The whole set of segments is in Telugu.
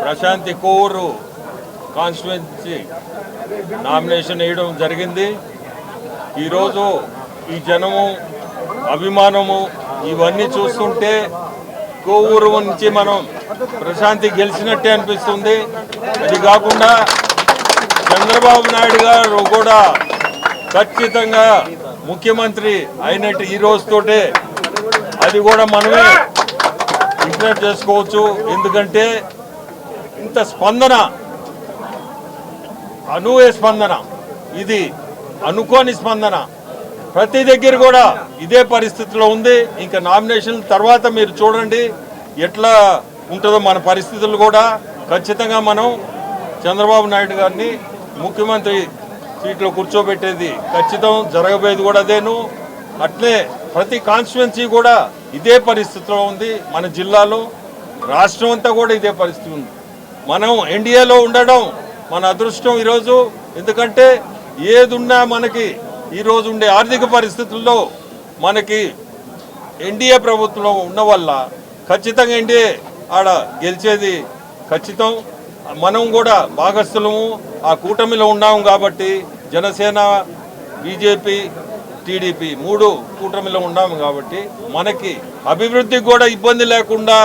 ప్రశాంతి కోవూరు కాన్స్టిట్యుయెన్సీ నామినేషన్ వేయడం జరిగింది. ఈరోజు ఈ జనము అభిమానము ఇవన్నీ చూస్తుంటే కోవూరు నుంచి మనం ప్రశాంతి గెలిచినట్టే అనిపిస్తుంది. అది కాకుండా చంద్రబాబు నాయుడు గారు కూడా ఖచ్చితంగా ముఖ్యమంత్రి అయినట్టు ఈ రోజుతోటే అది కూడా మనమే డిక్లేర్ చేసుకోవచ్చు. ఎందుకంటే ఇంత స్పందన, అనూహ్య స్పందన, ఇది అనుకోని స్పందన ప్రతి దగ్గర కూడా ఇదే పరిస్థితిలో ఉంది. ఇంకా నామినేషన్ తర్వాత మీరు చూడండి ఎట్లా ఉంటుందో మన పరిస్థితులు కూడా. ఖచ్చితంగా మనం చంద్రబాబు నాయుడు గారిని ముఖ్యమంత్రి సీట్లో కూర్చోబెట్టేది ఖచ్చితం, జరగబోయేది కూడా అదేను. అట్లే ప్రతి కాన్స్టిట్యుయెన్సీ కూడా ఇదే పరిస్థితిలో ఉంది. మన జిల్లాలో, రాష్ట్రం అంతా కూడా ఇదే పరిస్థితి ఉంది. మనం ఎన్డీఏలో ఉండడం మన అదృష్టం ఈరోజు. ఎందుకంటే ఏదున్నా మనకి ఈరోజు ఉండే ఆర్థిక పరిస్థితుల్లో మనకి ఎన్డీఏ ప్రభుత్వంలో ఉన్న వల్ల ఖచ్చితంగా ఎన్డీఏ ఆడ గెలిచేది ఖచ్చితం. మనం కూడా భాగస్థులము ఆ కూటమిలో ఉన్నాము కాబట్టి జనసేన, బీజేపీ, టీడీపీ 3 కూటమిలో ఉన్నాము కాబట్టి మనకి అభివృద్ధికి కూడా ఇబ్బంది లేకుండా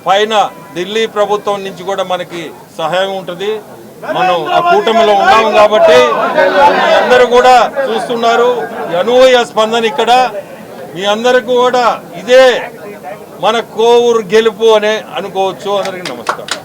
పైన ఢిల్లీ ప్రభుత్వం నుంచి కూడా మనకి సహాయం ఉంటుంది. మనం ఆ కూటమిలో ఉన్నాము కాబట్టి మీ అందరూ కూడా చూస్తున్నారు అనూహ్య స్పందన ఇక్కడ. మీ అందరికీ కూడా ఇదే మన కోవూరు గెలుపు అనే అనుకోవచ్చు. అందరికీ నమస్కారం.